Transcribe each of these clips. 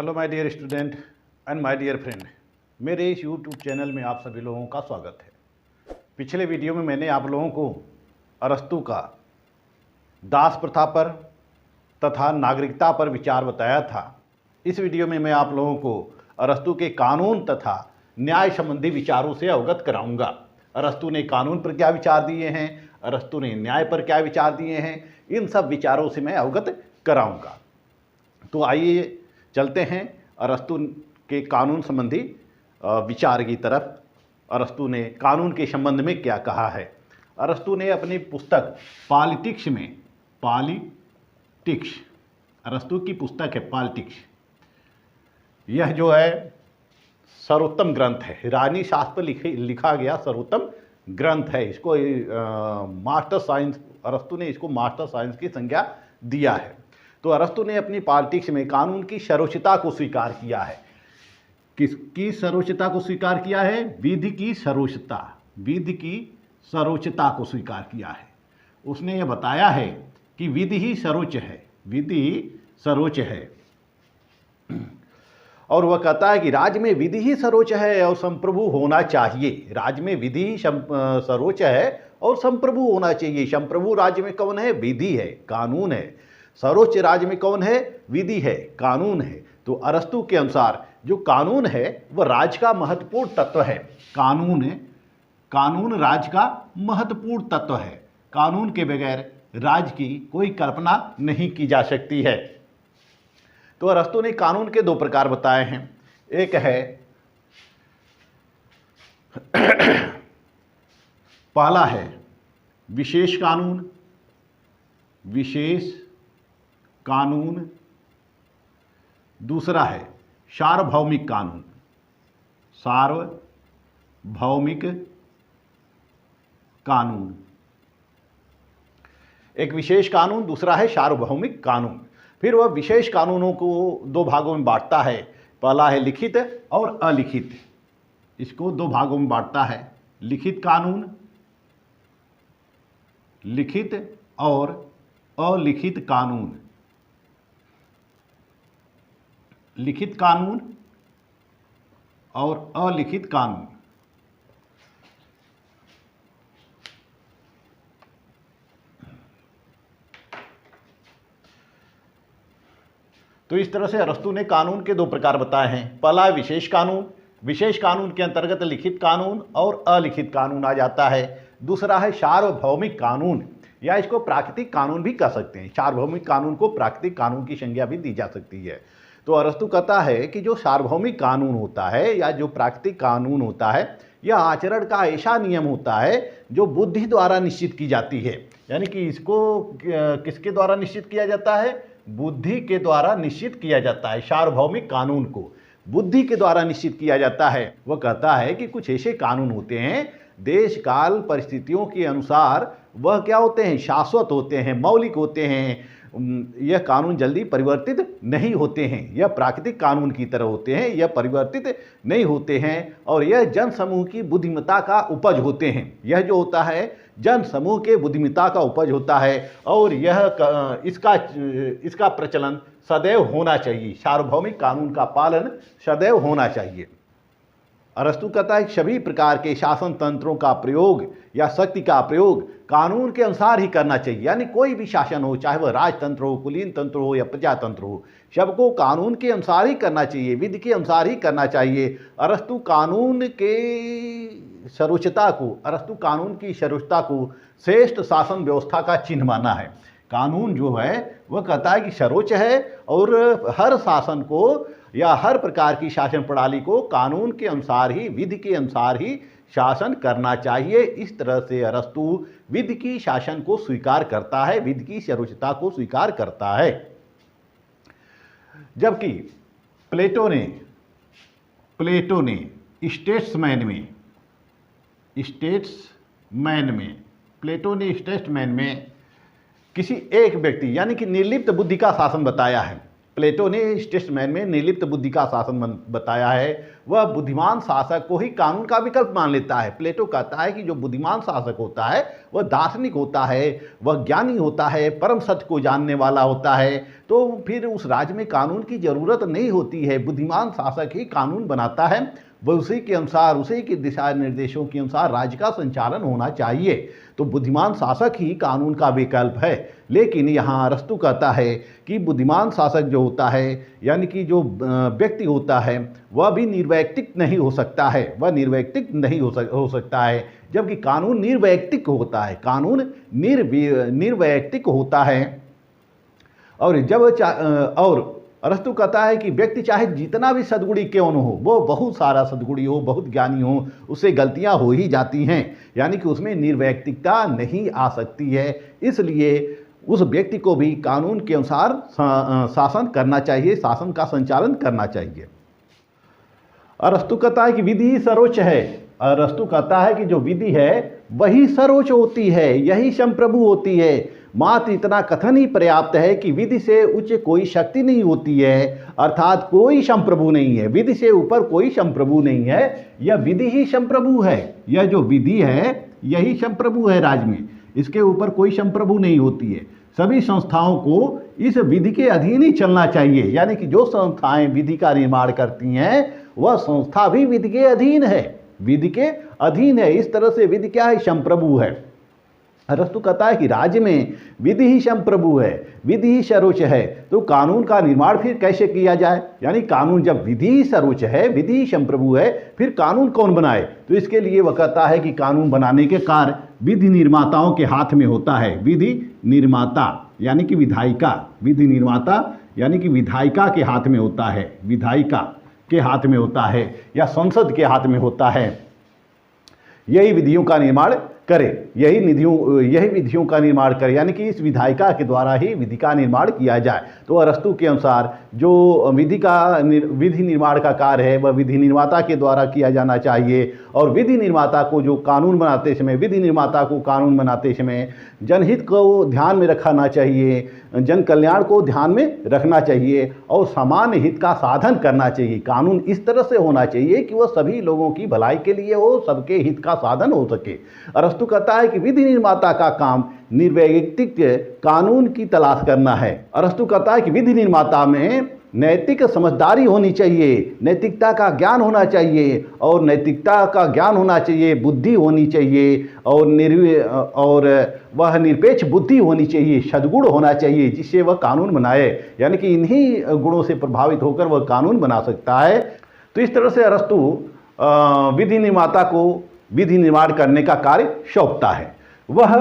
Hello my dear student and my dear friend, मेरे इस YouTube channel में आप सभी लोगों का स्वागत है। पिछले वीडियो में मैंने आप लोगों को अरस्तू का दास प्रथा पर तथा नागरिकता पर विचार बताया था। इस वीडियो में मैं आप लोगों को अरस्तू के कानून तथा न्याय संबंधी विचारों से अवगत कराऊंगा। अरस्तू ने कानून पर क्या विचार दिए हैं, अरस्तू ने न्याय पर क्या विचार दिए हैं, इन सब विचारों से मैं अवगत कराऊंगा। तो आइए चलते हैं अरस्तू के कानून संबंधी विचार की तरफ। अरस्तू ने कानून के संबंध में क्या कहा है। अरस्तू ने अपनी पुस्तक पॉलिटिक्स में, पॉलिटिक्स अरस्तू की पुस्तक है पॉलिटिक्स, यह जो है सर्वोत्तम ग्रंथ है, ईरानी शास्त्र पर लिखा गया सर्वोत्तम ग्रंथ है। इसको मास्टर साइंस, अरस्तू ने इसको मास्टर साइंस की संज्ञा दिया है। तो अरस्तू ने अपनी पॉलिटिक्स में कानून की सर्वोच्चता को स्वीकार किया है। किसकी सर्वोच्चता को स्वीकार किया है? विधि की सर्वोच्चता, विधि की सर्वोच्चता को स्वीकार किया है। उसने यह बताया है कि विधि ही सर्वोच्च है, विधि सर्वोच्च है। और वह कहता है कि राज्य में विधि ही सर्वोच्च है और संप्रभु होना चाहिए। राज्य में विधि ही सर्वोच्च है और संप्रभु होना चाहिए। संप्रभु राज्य में कौन है? विधि है, कानून है। सर्वोच्च राज्य में कौन है? विधि है, कानून है। तो अरस्तू के अनुसार जो कानून है वह राज्य का महत्वपूर्ण तत्व है। कानून राज्य का महत्वपूर्ण तत्व है। कानून के बगैर राज्य की कोई कल्पना नहीं की जा सकती है। तो अरस्तू ने कानून के दो प्रकार बताए हैं। एक है पहला है विशेष कानून, विशेष कानून। दूसरा है सार्वभौमिक कानून, सार्वभौमिक कानून। एक विशेष कानून, दूसरा है सार्वभौमिक कानून। फिर वह विशेष कानूनों को दो भागों में बांटता है। पहला है लिखित और अलिखित। इसको दो भागों में बांटता है, लिखित कानून, लिखित और अलिखित कानून। लिखित कानून और अलिखित कानून। तो इस तरह से अरस्तू ने कानून के दो प्रकार बताए हैं। पहला है विशेष कानून। विशेष कानून के अंतर्गत लिखित कानून और अलिखित कानून आ जाता है। दूसरा है सार्वभौमिक कानून, या इसको प्राकृतिक कानून भी कह सकते हैं। सार्वभौमिक कानून को प्राकृतिक कानून की संज्ञा भी दी जा सकती है। तो अरस्तू कहता है कि जो सार्वभौमिक कानून होता है या जो प्राकृतिक कानून होता है, यह आचरण का ऐसा नियम होता है जो बुद्धि द्वारा निश्चित की जाती है। यानी कि इसको किसके द्वारा निश्चित किया जाता है? बुद्धि के द्वारा निश्चित किया जाता है। सार्वभौमिक कानून को बुद्धि के द्वारा निश्चित किया जाता है। वह कहता है कि कुछ ऐसे कानून होते हैं देश काल परिस्थितियों के अनुसार, वह क्या होते हैं? शाश्वत होते हैं, मौलिक होते हैं। यह कानून जल्दी परिवर्तित नहीं होते हैं। यह प्राकृतिक कानून की तरह होते हैं, यह परिवर्तित नहीं होते हैं। और यह जन समूह की बुद्धिमत्ता का उपज होते हैं। यह जो होता है जन समूह के बुद्धिमत्ता का उपज होता है और यह इसका प्रचलन सदैव होना चाहिए। सार्वभौमिक कानून का पालन सदैव होना चाहिए। अरस्तू कहता है कि सभी प्रकार के शासन तंत्रों का प्रयोग या शक्ति का प्रयोग कानून के अनुसार ही करना चाहिए। यानी कोई भी शासन हो, चाहे वह राजतंत्र हो, कुलीन तंत्र हो या प्रजातंत्र हो, सबको कानून के अनुसार ही करना चाहिए, विधि के अनुसार ही करना चाहिए। अरस्तू कानून के सर्वोच्चता को, अरस्तू कानून की सर्वोच्चता को श्रेष्ठ शासन व्यवस्था का चिन्ह माना है। कानून जो है वह कहता है कि सर्वोच्च है और हर शासन को या हर प्रकार की शासन प्रणाली को कानून के अनुसार ही, विधि के अनुसार ही शासन करना चाहिए। इस तरह से अरस्तू विधि की शासन को स्वीकार करता है, विधि की सर्वोच्चता को स्वीकार करता है। जबकि प्लेटो ने स्टेट्समैन में किसी एक व्यक्ति यानी कि निर्लिप्त बुद्धि का शासन बताया है। प्लेटो ने स्टेट्समैन में निर्लिप्त बुद्धि का शासन बताया है। वह बुद्धिमान शासक को ही कानून का विकल्प मान लेता है। प्लेटो कहता है कि जो बुद्धिमान शासक होता है वह दार्शनिक होता है, वह ज्ञानी होता है, परम सत्य को जानने वाला होता है, तो फिर उस राज्य में कानून की ज़रूरत नहीं होती है। बुद्धिमान शासक ही कानून बनाता है, वह उसी के अनुसार, उसी के दिशा निर्देशों के अनुसार राज्य का संचालन होना चाहिए। तो बुद्धिमान शासक ही कानून का विकल्प है। लेकिन यहाँ अरस्तु कहता है कि बुद्धिमान शासक जो होता है, यानी कि जो व्यक्ति होता है, वह भी निर्वैयक्तिक नहीं हो सकता है, वह निर्वैयक्तिक नहीं हो सकता है, जबकि कानून निर्वैयक्तिक होता है। कानून निर्वैयक्तिक होता है। और अरस्तु कहता है कि व्यक्ति चाहे जितना भी सद्गुणी क्यों न हो, वो बहुत सारा सद्गुणी हो, बहुत ज्ञानी हो, उससे गलतियां हो ही जाती हैं, यानी कि उसमें निर्वैयक्तिकता नहीं आ सकती है। इसलिए उस व्यक्ति को भी कानून के अनुसार शासन करना चाहिए, शासन का संचालन करना चाहिए। अरस्तु कहता है कि विधि ही सर्वोच्च है। अरस्तु कहता है कि जो विधि है वही सर्वोच्च होती है, यही संप्रभु होती है। मात्र इतना कथन ही पर्याप्त है कि विधि से उच्च कोई शक्ति नहीं होती है, अर्थात कोई संप्रभु नहीं है, विधि से ऊपर कोई संप्रभु नहीं है, यह विधि ही संप्रभु है। यह जो विधि है यही संप्रभु है राज्य में, इसके ऊपर कोई संप्रभु नहीं होती है। सभी संस्थाओं को इस विधि के अधीन ही चलना चाहिए, यानी कि जो संस्थाएं विधि का निर्माण करती हैं वह संस्था भी विधि के अधीन है, विधि के अधीन है। इस तरह से विधि क्या है? संप्रभु है। अरस्तु कहता है कि राज्य में विधि ही संप्रभु है, विधि ही सर्वोच्च है, तो कानून का निर्माण फिर कैसे किया जाए? यानी कानून जब विधि ही सर्वोच्च है, विधि ही संप्रभु है, फिर कानून कौन बनाए? तो इसके लिए वह कहता है कि कानून बनाने के कार्य विधि निर्माताओं के हाथ में होता है। विधि निर्माता यानी कि विधायिका, विधि निर्माता यानी कि विधायिका के हाथ में होता है, विधायिका के हाथ में होता है या संसद के हाथ में होता है। यही विधियों का निर्माण करे, यही विधियों का निर्माण करे, यानी कि इस विधायिका के द्वारा ही विधि का निर्माण किया जाए। तो अरस्तु के अनुसार जो विधि निर्माण का कार्य है वह विधि निर्माता के द्वारा किया जाना चाहिए, और विधि निर्माता को जो कानून बनाते समय, विधि निर्माता को कानून बनाते समय जनहित को ध्यान में रखना चाहिए, जन कल्याण को ध्यान में रखना चाहिए और सामान्य हित का साधन करना चाहिए। कानून इस तरह से होना चाहिए कि वह सभी लोगों की भलाई के लिए हो, सबके हित का साधन हो सके। अरस्तु कहता है कि विधि निर्माता का काम निर्वैयक्तिक कानून की तलाश करना है। अरस्तु कहता है कि विधि निर्माता में नैतिक समझदारी होनी चाहिए, नैतिकता का ज्ञान होना चाहिए, और नैतिकता का ज्ञान होना चाहिए, बुद्धि होनी चाहिए, और वह निरपेक्ष बुद्धि होनी चाहिए, सद्गुण होना चाहिए, जिससे वह कानून बनाए, यानी कि इन्हीं गुणों से प्रभावित होकर वह कानून बना सकता है। तो इस तरह से अरस्तु विधि निर्माता को विधि निर्माण करने का कार्य सौंपता है। वह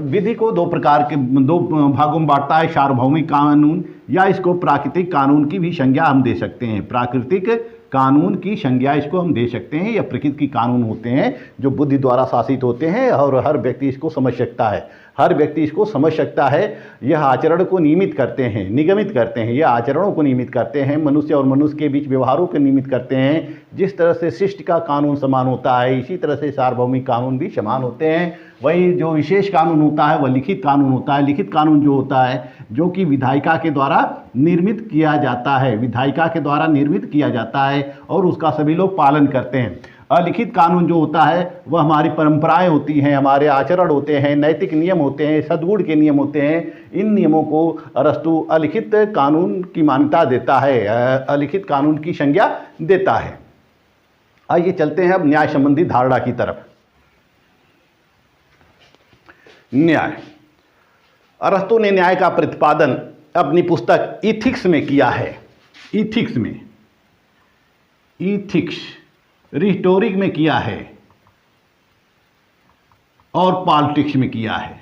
विधि को दो भागों में बांटता है, सार्वभौमिक कानून या इसको प्राकृतिक कानून की भी संज्ञा हम दे सकते हैं। प्राकृतिक कानून की संज्ञा इसको हम दे सकते हैं, या प्रकृति के कानून होते हैं जो बुद्धि द्वारा शासित होते हैं और हर व्यक्ति इसको समझ सकता है, हर व्यक्ति इसको समझ सकता है। यह आचरण को नियमित करते हैं, निगमित करते हैं, यह आचरणों को नियमित करते हैं, मनुष्य और मनुष्य के बीच व्यवहारों को नियमित करते हैं। जिस तरह से सृष्टि का कानून समान होता है, इसी तरह से सार्वभौमिक कानून भी समान होते हैं। वही जो विशेष कानून होता है वह लिखित कानून होता है। लिखित कानून जो होता है जो कि विधायिका के द्वारा निर्मित किया जाता है, विधायिका के द्वारा निर्मित किया जाता है और उसका सभी लोग पालन करते हैं। अलिखित कानून जो होता है वह हमारी परंपराएं होती हैं, हमारे आचरण होते हैं, नैतिक नियम होते हैं, सद्गुण के नियम होते हैं। इन नियमों को अरस्तु अलिखित कानून की मान्यता देता है, अलिखित कानून की संज्ञा देता है। आइए चलते हैं अब न्याय संबंधी धारणा की तरफ। न्याय। अरस्तु ने न्याय का प्रतिपादन अपनी पुस्तक इथिक्स में किया है। इथिक्स में, इथिक्स रिटोरिक में किया है और पॉलिटिक्स में किया है।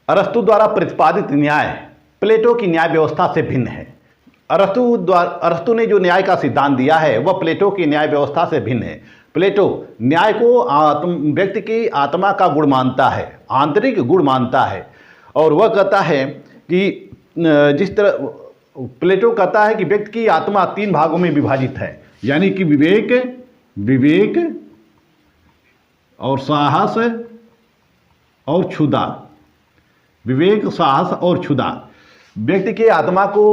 अरस्तु द्वारा प्रतिपादित न्याय प्लेटो की न्याय व्यवस्था से भिन्न है। अरस्तु ने जो न्याय का सिद्धांत दिया है वह प्लेटो की न्याय व्यवस्था से भिन्न है। प्लेटो न्याय को व्यक्ति की आत्मा का गुण मानता है, आंतरिक गुण मानता है, और वह कहता है कि जिस तरह प्लेटो कहता है कि व्यक्ति की आत्मा 3 भागों में विभाजित है, यानी कि विवेक और साहस और क्षुधा। विवेक, साहस और क्षुधा। व्यक्ति के आत्मा को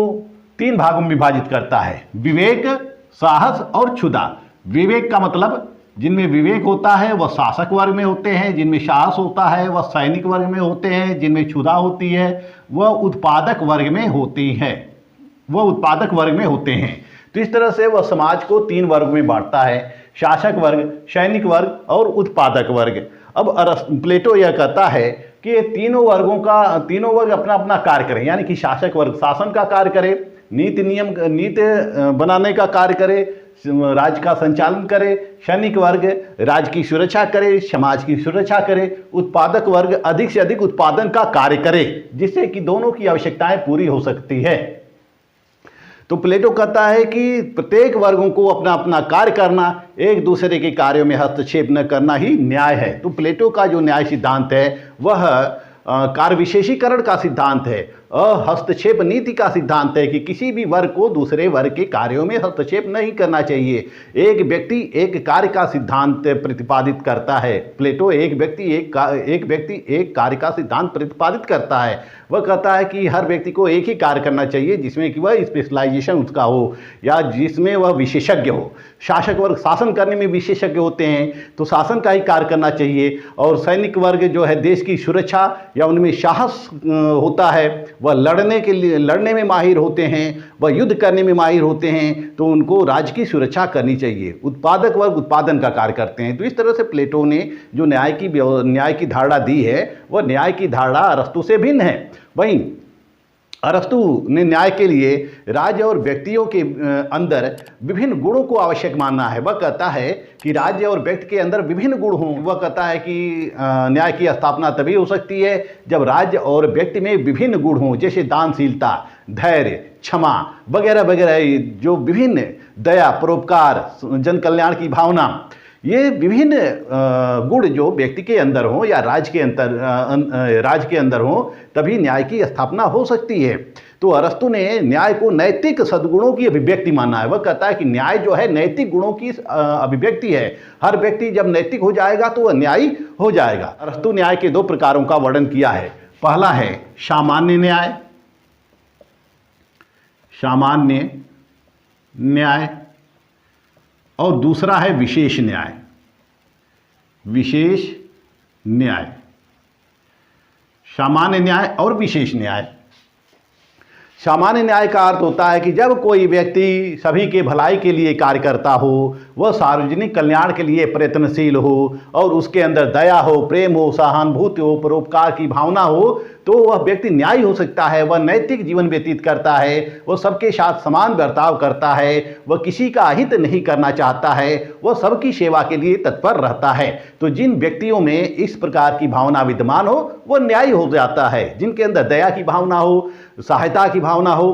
3 भागों में विभाजित करता है, विवेक, साहस और क्षुधा। विवेक का मतलब जिनमें विवेक होता है वह शासक वर्ग में होते हैं, जिनमें साहस होता है वह सैनिक वर्ग में होते हैं, जिनमें क्षुधा होती है वह उत्पादक वर्ग में होती है, वह उत्पादक वर्ग में होते हैं। तो इस तरह से वह समाज को 3 वर्ग में बांटता है, शासक वर्ग, सैनिक वर्ग और उत्पादक वर्ग। अब प्लेटो यह कहता है कि ये तीनों वर्ग अपना अपना कार्य करें, यानी कि शासक वर्ग शासन का कार्य करे, नीति बनाने का कार्य करे, राज्य का संचालन करे, सैनिक वर्ग राज्य की सुरक्षा करे, समाज की सुरक्षा करे, उत्पादक वर्ग अधिक से अधिक उत्पादन का कार्य करे, जिससे कि दोनों की आवश्यकताएं पूरी हो सकती है। तो प्लेटो कहता है कि प्रत्येक वर्गों को अपना अपना कार्य करना, एक दूसरे के कार्यों में हस्तक्षेप न करना ही न्याय है। तो प्लेटो का जो न्याय सिद्धांत है वह कार्य विशेषीकरण का सिद्धांत है, हस्तक्षेप नीति का सिद्धांत है कि किसी भी वर्ग को दूसरे वर्ग के कार्यों में हस्तक्षेप नहीं करना चाहिए। एक व्यक्ति एक कार्य का सिद्धांत प्रतिपादित करता है। प्लेटो एक व्यक्ति एक कार्य का सिद्धांत प्रतिपादित करता है। वह कहता है कि हर व्यक्ति को एक ही कार्य करना चाहिए जिसमें कि वह स्पेशलाइजेशन उसका हो या जिसमें वह विशेषज्ञ हो। शासक वर्ग शासन करने में विशेषज्ञ होते हैं तो शासन का ही कार्य करना चाहिए, और सैनिक वर्ग जो है देश की सुरक्षा या उनमें साहस होता है, वह लड़ने में माहिर होते हैं, वह युद्ध करने में माहिर होते हैं, तो उनको राज्य की सुरक्षा करनी चाहिए। उत्पादक वर्ग उत्पादन का कार्य करते हैं। तो इस तरह से प्लेटो ने जो न्याय की धारणा दी है वह न्याय की धारणा अरस्तु से भिन्न है। वहीं अरस्तु ने न्याय के लिए राज्य और व्यक्तियों के अंदर विभिन्न गुणों को आवश्यक मानना है। वह कहता है कि राज्य और व्यक्ति के अंदर विभिन्न गुण हों। वह कहता है कि न्याय की स्थापना तभी हो सकती है जब राज्य और व्यक्ति में विभिन्न गुण हों, जैसे दानशीलता, धैर्य, क्षमा वगैरह वगैरह, जो विभिन्न दया, परोपकार, जन कल्याण की भावना, ये विभिन्न गुण जो व्यक्ति के अंदर हो या राज्य के अंदर हो, तभी न्याय की स्थापना हो सकती है। तो अरस्तु ने न्याय को नैतिक सद्गुणों की अभिव्यक्ति माना है। वह कहता है कि न्याय जो है नैतिक गुणों की अभिव्यक्ति है। हर व्यक्ति जब नैतिक हो जाएगा तो वह न्यायी हो जाएगा। अरस्तु न्याय के 2 प्रकारों का वर्णन किया है। पहला है सामान्य न्याय, सामान्य न्याय, और दूसरा है विशेष न्याय, विशेष न्याय। सामान्य न्याय और विशेष न्याय। सामान्य न्याय का अर्थ होता है कि जब कोई व्यक्ति सभी के भलाई के लिए कार्य करता हो, वह सार्वजनिक कल्याण के लिए प्रयत्नशील हो और उसके अंदर दया हो, प्रेम हो, सहानुभूति हो, परोपकार की भावना हो, तो वह व्यक्ति न्यायी हो सकता है। वह नैतिक जीवन व्यतीत करता है, वह सबके साथ समान बर्ताव करता है, वह किसी का अहित नहीं करना चाहता है, वह सबकी सेवा के लिए तत्पर रहता है। तो जिन व्यक्तियों में इस प्रकार की भावना विद्यमान हो वह न्यायी हो जाता है। जिनके अंदर दया की भावना हो, सहायता की भावना हो,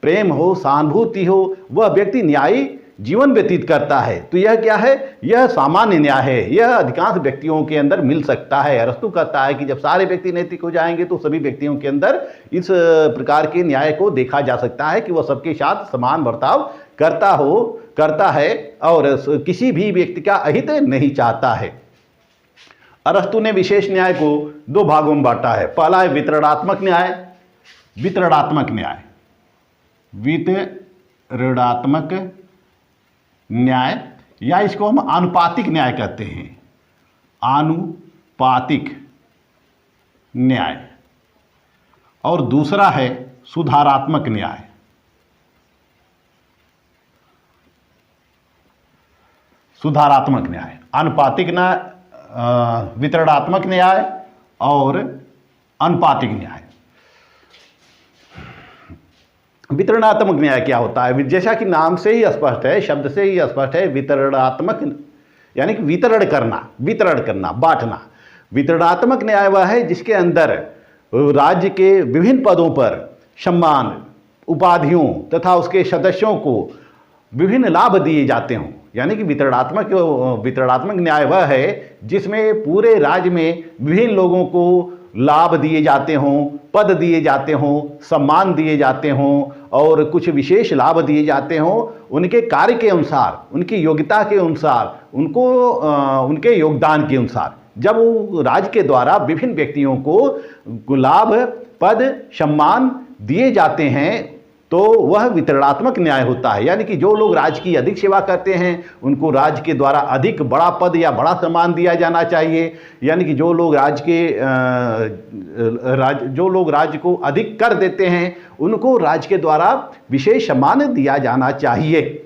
प्रेम हो, सहानुभूति हो, वह व्यक्ति न्यायी जीवन व्यतीत करता है। तो यह क्या है? यह सामान्य न्याय है। यह अधिकांश व्यक्तियों के अंदर मिल सकता है। अरस्तु कहता है कि जब सारे व्यक्ति नैतिक हो जाएंगे तो सभी व्यक्तियों के अंदर इस प्रकार के न्याय को देखा जा सकता है कि वह सबके साथ समान बर्ताव करता है और किसी भी व्यक्ति का अहित नहीं चाहता है। अरस्तु ने विशेष न्याय को 2 भागों में बांटा है। पहला है वितरणात्मक न्याय। वितरणात्मक न्याय, वितरणात्मक न्याय, या इसको हम आनुपातिक न्याय कहते हैं। आनुपातिक न्याय। और दूसरा है सुधारात्मक न्याय। सुधारात्मक न्याय, अनुपातिक न्याय, वितरणात्मक न्याय और अनुपातिक न्याय। वितरणात्मक न्याय क्या होता है? जैसा कि नाम से ही स्पष्ट है, शब्द से ही स्पष्ट है, वितरणात्मक यानी कि वितरण करना, बांटना। वितरणात्मक न्याय वह है जिसके अंदर राज्य के विभिन्न पदों पर सम्मान, उपाधियों तथा उसके सदस्यों को विभिन्न लाभ दिए जाते हों। यानी कि वितरणात्मक न्याय वह है जिसमें पूरे राज्य में विभिन्न लोगों को लाभ दिए जाते हों, पद दिए जाते हों, सम्मान दिए जाते हों और कुछ विशेष लाभ दिए जाते हों उनके कार्य के अनुसार, उनकी योग्यता के अनुसार, उनके योगदान के अनुसार। जब राज्य के द्वारा विभिन्न व्यक्तियों को लाभ, पद, सम्मान दिए जाते हैं तो वह वितरणात्मक न्याय होता है। यानी कि जो लोग राज्य की अधिक सेवा करते हैं उनको राज्य के द्वारा अधिक बड़ा पद या बड़ा सम्मान दिया जाना चाहिए। यानी कि जो लोग राज्य को अधिक कर देते हैं उनको राज्य के द्वारा विशेष सम्मान दिया जाना चाहिए।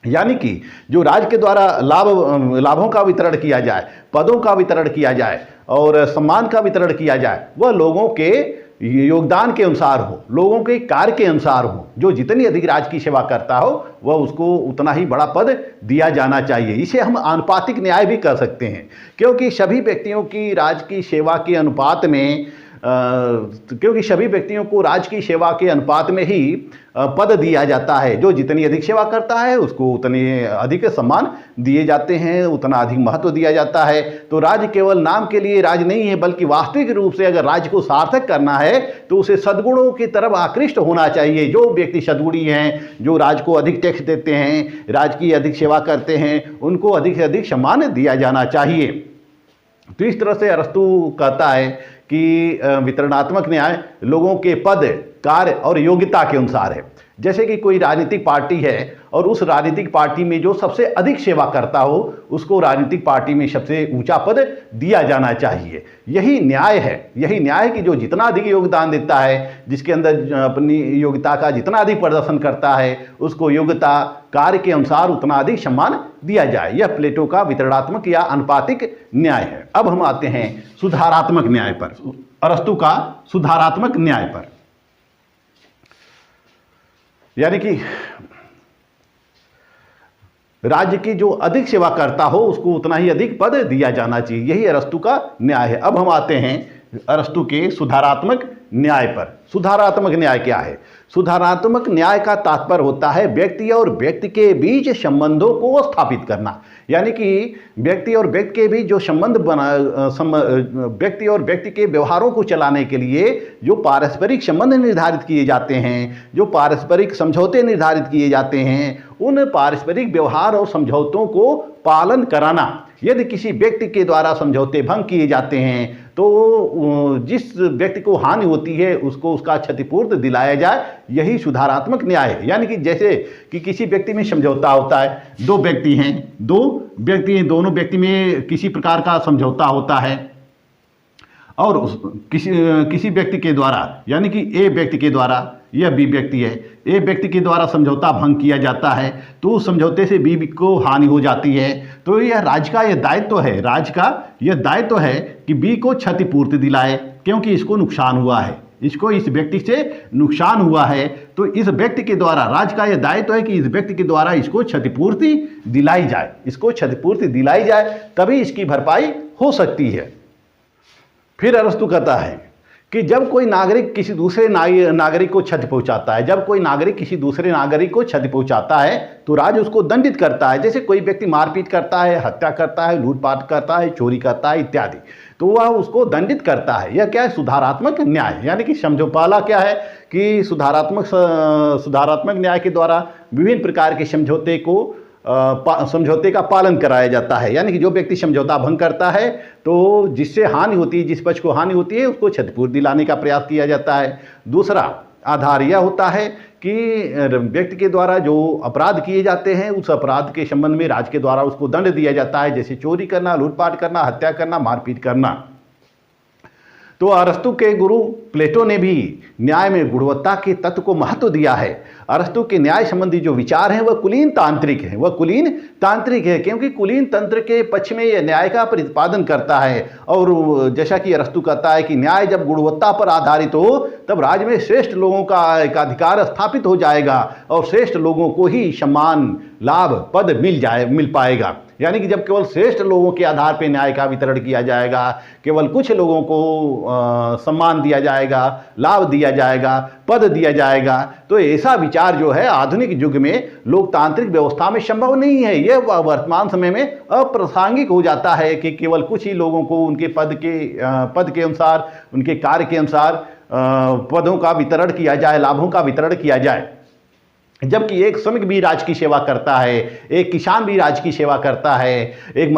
यानी कि जो राज्य के द्वारा लाभों का वितरण किया जाए, पदों का वितरण किया जाए और सम्मान का वितरण किया जाए, वह लोगों के योगदान के अनुसार हो, लोगों के कार्य के अनुसार हो। जो जितनी अधिक राज्य की सेवा करता हो वह उसको उतना ही बड़ा पद दिया जाना चाहिए। इसे हम आनुपातिक न्याय भी कर सकते हैं, क्योंकि सभी व्यक्तियों की राज्य की सेवा के अनुपात में राज्य की सेवा के अनुपात में ही पद दिया जाता है। जो जितनी अधिक सेवा करता है उसको उतने अधिक सम्मान दिए जाते हैं, उतना अधिक महत्व दिया जाता है। तो राज्य केवल नाम के लिए राज्य नहीं है, बल्कि वास्तविक रूप से अगर राज्य को सार्थक करना है तो उसे सद्गुणों की तरफ आकृष्ट होना चाहिए। जो व्यक्ति सद्गुणी हैं, जो राज्य को अधिक टैक्स देते हैं, राज्य की अधिक सेवा करते हैं, उनको अधिक से अधिक सम्मान दिया जाना चाहिए। तो इस तरह से अरस्तु कहता है कि वितरणात्मक न्याय लोगों के पद, कार्य और योग्यता के अनुसार है। जैसे कि कोई राजनीतिक पार्टी है और उस राजनीतिक पार्टी में जो सबसे अधिक सेवा करता हो उसको राजनीतिक पार्टी में सबसे ऊंचा पद दिया जाना चाहिए। यही न्याय है। यही न्याय कि जो जितना अधिक योगदान देता है, जिसके अंदर अपनी योग्यता का जितना अधिक प्रदर्शन करता है, उसको योग्यता कार्य के अनुसार उतना अधिक सम्मान दिया जाए। यह प्लेटो का वितरणात्मक या अनुपातिक न्याय है। अब हम आते हैं सुधारात्मक न्याय पर, अरस्तु का सुधारात्मक न्याय पर। यानी कि राज्य की जो अधिक सेवा करता हो उसको उतना ही अधिक पद दिया जाना चाहिए। यही अरस्तु का न्याय है। अब हम आते हैं अरस्तु के सुधारात्मक न्याय पर। सुधारात्मक न्याय क्या है? सुधारात्मक न्याय का तात्पर्य होता है व्यक्ति और व्यक्ति के बीच संबंधों को स्थापित करना। यानी कि व्यक्ति और व्यक्ति के बीच जो संबंध व्यक्ति और व्यक्ति के व्यवहारों को चलाने के लिए जो पारस्परिक संबंध निर्धारित किए जाते हैं, जो पारस्परिक समझौते निर्धारित किए जाते हैं, उन पारस्परिक व्यवहार और समझौतों को पालन कराना। यदि किसी व्यक्ति के द्वारा समझौते भंग किए जाते हैं तो जिस व्यक्ति को हानि होती है उसको उसका क्षतिपूर्ति दिलाया जाए, यही सुधारात्मक न्याय है। यानी कि जैसे कि किसी व्यक्ति में समझौता होता है, दो व्यक्ति हैं, दोनों व्यक्ति में किसी प्रकार का समझौता होता है और किसी व्यक्ति के द्वारा, यानी कि ए व्यक्ति के द्वारा, यह बी व्यक्ति है, ए व्यक्ति के द्वारा समझौता भंग किया जाता है तो उस समझौते से बी को हानि हो जाती है। तो यह राज्य का यह दायित्व है, राज्य का यह दायित्व है कि बी को क्षतिपूर्ति दिलाए, क्योंकि इसको नुकसान हुआ है, इसको इस व्यक्ति से नुकसान हुआ है। तो इस व्यक्ति के द्वारा, राज्य का यह दायित्व है कि इस व्यक्ति के द्वारा इसको क्षतिपूर्ति दिलाई जाए, इसको क्षतिपूर्ति दिलाई जाए, तभी इसकी भरपाई हो सकती है। फिर अरस्तु कहता है कि जब कोई नागरिक किसी दूसरे नागरिक को क्षति पहुंचाता है, जब कोई नागरिक किसी दूसरे नागरिक को क्षति पहुंचाता है तो राज्य उसको दंडित करता है। जैसे कोई व्यक्ति मारपीट करता है, हत्या करता है, लूटपाट करता है, चोरी करता है इत्यादि, तो वह उसको दंडित करता है। यह क्या है? सुधारात्मक न्याय। यानी कि समझो, पहला क्या है कि सुधारात्मक न्याय के द्वारा विभिन्न प्रकार के समझौते का पालन कराया जाता है। यानी कि जो व्यक्ति समझौता भंग करता है तो जिससे हानि होती है, जिस पक्ष को हानि होती है उसको क्षतिपूर्ति दिलाने का प्रयास किया जाता है। दूसरा आधार यह होता है कि व्यक्ति के द्वारा जो अपराध किए जाते हैं उस अपराध के संबंध में राज्य के द्वारा उसको दंड दिया जाता है, जैसे चोरी करना, लूटपाट करना, हत्या करना, मारपीट करना। तो अरस्तु के गुरु प्लेटो ने भी न्याय में गुणवत्ता के तत्व को महत्व दिया है। अरस्तु के न्याय संबंधी जो विचार हैं वह कुलीन तांत्रिक है, क्योंकि कुलीन तंत्र के पक्ष में यह न्याय का प्रतिपादन करता है। और जैसा कि अरस्तु कहता है कि न्याय जब गुणवत्ता पर आधारित हो तब राज्य में श्रेष्ठ लोगों का एक अधिकार स्थापित हो जाएगा और श्रेष्ठ लोगों को ही सम्मान, लाभ, पद मिल पाएगा। यानी कि जब केवल श्रेष्ठ लोगों के आधार पर न्याय का वितरण किया जाएगा, केवल कुछ लोगों को सम्मान दिया जाएगा, लाभ दिया जाएगा, पद दिया जाएगा, तो ऐसा विचार जो है आधुनिक युग में लोकतांत्रिक व्यवस्था में संभव नहीं है। यह वर्तमान समय में अप्रासंगिक हो जाता है कि केवल कुछ ही लोगों को उनके पद के अनुसार, उनके कार्य के अनुसार पदों का वितरण किया जाए, लाभों का वितरण किया जाए। जबकि एक श्रमिक भी राज की सेवा करता है, एक किसान भी राज की सेवा करता है, एक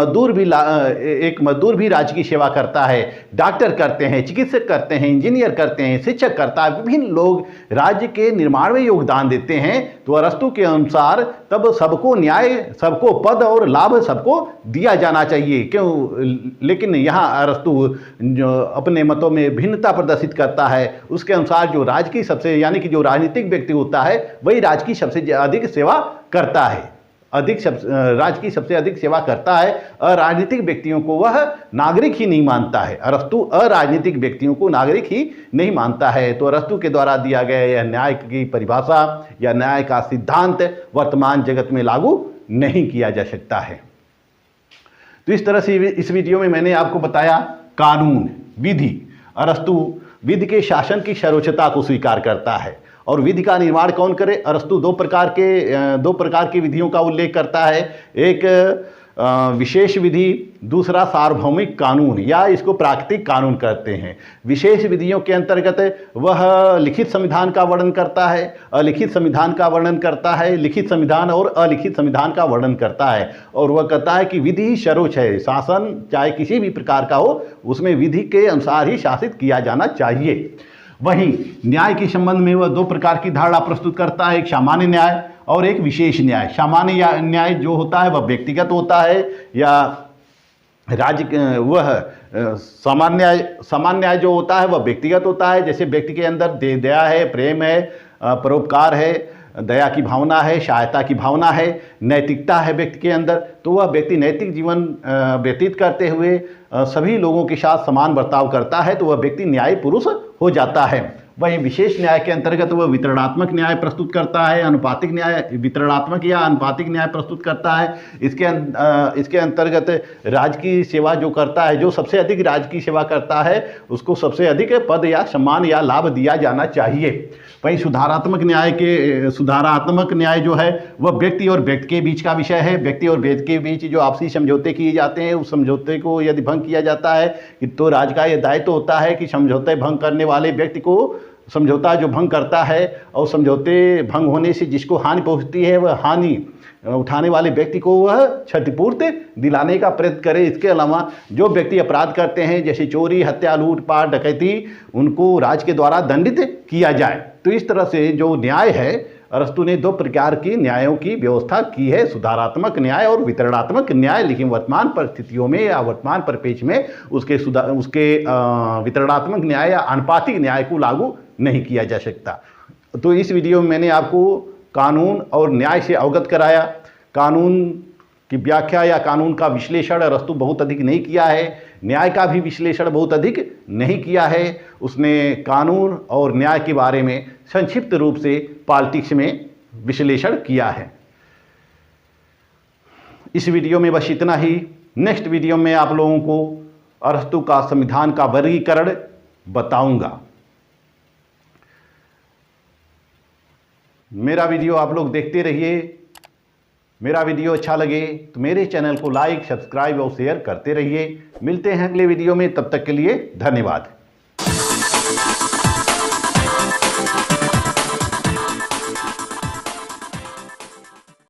मजदूर भी राज की सेवा करता है, डॉक्टर करते हैं, चिकित्सक करते हैं, इंजीनियर करते हैं, शिक्षक करता है, विभिन्न लोग राज्य के निर्माण में योगदान देते हैं। तो अरस्तू के अनुसार तब सबको न्याय, सबको पद और लाभ सबको दिया जाना चाहिए। क्यों? लेकिन यहाँ अरस्तू जो अपने मतों में भिन्नता प्रदर्शित करता है। उसके अनुसार जो राज की सबसे, यानी कि जो राजनीतिक व्यक्ति होता है वही राज की सबसे अधिक सेवा करता है, राज की सबसे अधिक सेवा करता है। अराजनीतिक व्यक्तियों को वह नागरिक ही नहीं मानता है। अरस्तू अराजनीतिक व्यक्तियों को नागरिक ही नहीं मानता है। तो अरस्तू के द्वारा दिया गया यह न्याय की परिभाषा या न्याय का सिद्धांत वर्तमान जगत में लागू नहीं किया जा सकता है। तो इस तरह से इस वीडियो में मैंने आपको बताया कानून, विधि। अरस्तू विधि के शासन की सर्वोच्चता को स्वीकार करता है। और विधि का निर्माण कौन करे? अरस्तू दो प्रकार की विधियों का उल्लेख करता है। एक विशेष विधि, दूसरा सार्वभौमिक कानून या इसको प्राकृतिक कानून कहते हैं। विशेष विधियों के अंतर्गत वह लिखित संविधान का वर्णन करता है, अलिखित संविधान का वर्णन करता है, लिखित संविधान और अलिखित संविधान का वर्णन करता है। और वह कहता है कि विधि ही सर्वोच्च है। शासन चाहे किसी भी प्रकार का हो, उसमें विधि के अनुसार ही शासित किया जाना चाहिए। वहीं न्याय के संबंध में वह दो प्रकार की धारणा प्रस्तुत करता है, एक सामान्य न्याय और एक विशेष न्याय। सामान्य न्याय जो होता है वह व्यक्तिगत होता है या सामान्य न्याय जो होता है वह व्यक्तिगत होता है। जैसे व्यक्ति के अंदर दया है, प्रेम है, परोपकार है, दया की भावना है, सहायता की भावना है, नैतिकता है व्यक्ति के अंदर। तो वह व्यक्ति नैतिक जीवन व्यतीत करते हुए सभी लोगों के साथ समान बर्ताव करता है, तो वह व्यक्ति न्यायी पुरुष हो जाता है। वहीं विशेष न्याय के अंतर्गत वह वितरणात्मक न्याय प्रस्तुत करता है, अनुपातिक न्याय, वितरणात्मक या अनुपातिक न्याय प्रस्तुत करता है। इसके अंतर्गत राज की सेवा जो करता है, जो सबसे अधिक राज की सेवा करता है, उसको सबसे अधिक पद या सम्मान या लाभ दिया जाना चाहिए। वहीं सुधारात्मक न्याय जो है वह व्यक्ति और व्यक्ति के बीच का विषय है। व्यक्ति और व्यक्ति के बीच जो आपसी समझौते किए जाते हैं, उस समझौते को यदि भंग किया जाता है तो राज का यह दायित्व होता है कि समझौते भंग करने वाले व्यक्ति को, समझौता जो भंग करता है और समझौते भंग होने से जिसको हानि पहुंचती है, वह हानि उठाने वाले व्यक्ति को वह क्षतिपूर्ति दिलाने का प्रयत्न करे। इसके अलावा जो व्यक्ति अपराध करते हैं जैसे चोरी, हत्या, लूटपाट, डकैती, उनको राज के द्वारा दंडित किया जाए। तो इस तरह से जो न्याय है, अरस्तू ने दो प्रकार की न्यायों की व्यवस्था की है, सुधारात्मक न्याय और वितरणात्मक न्याय। लेकिन वर्तमान परिस्थितियों में या वर्तमान परिपेक्ष में उसके वितरणात्मक न्याय या अनुपातिक न्याय को लागू नहीं किया जा सकता। तो इस वीडियो में मैंने आपको कानून और न्याय से अवगत कराया। कानून की व्याख्या या कानून का विश्लेषण अरस्तू बहुत अधिक नहीं किया है, न्याय का भी विश्लेषण बहुत अधिक नहीं किया है। उसने कानून और न्याय के बारे में संक्षिप्त रूप से पॉलिटिक्स में विश्लेषण किया है। इस वीडियो में बस इतना ही। नेक्स्ट वीडियो में आप लोगों को अरस्तू का संविधान का वर्गीकरण बताऊंगा। मेरा वीडियो आप लोग देखते रहिए। मेरा वीडियो अच्छा लगे तो मेरे चैनल को लाइक, सब्सक्राइब और शेयर करते रहिए। मिलते हैं अगले वीडियो में, तब तक के लिए धन्यवाद।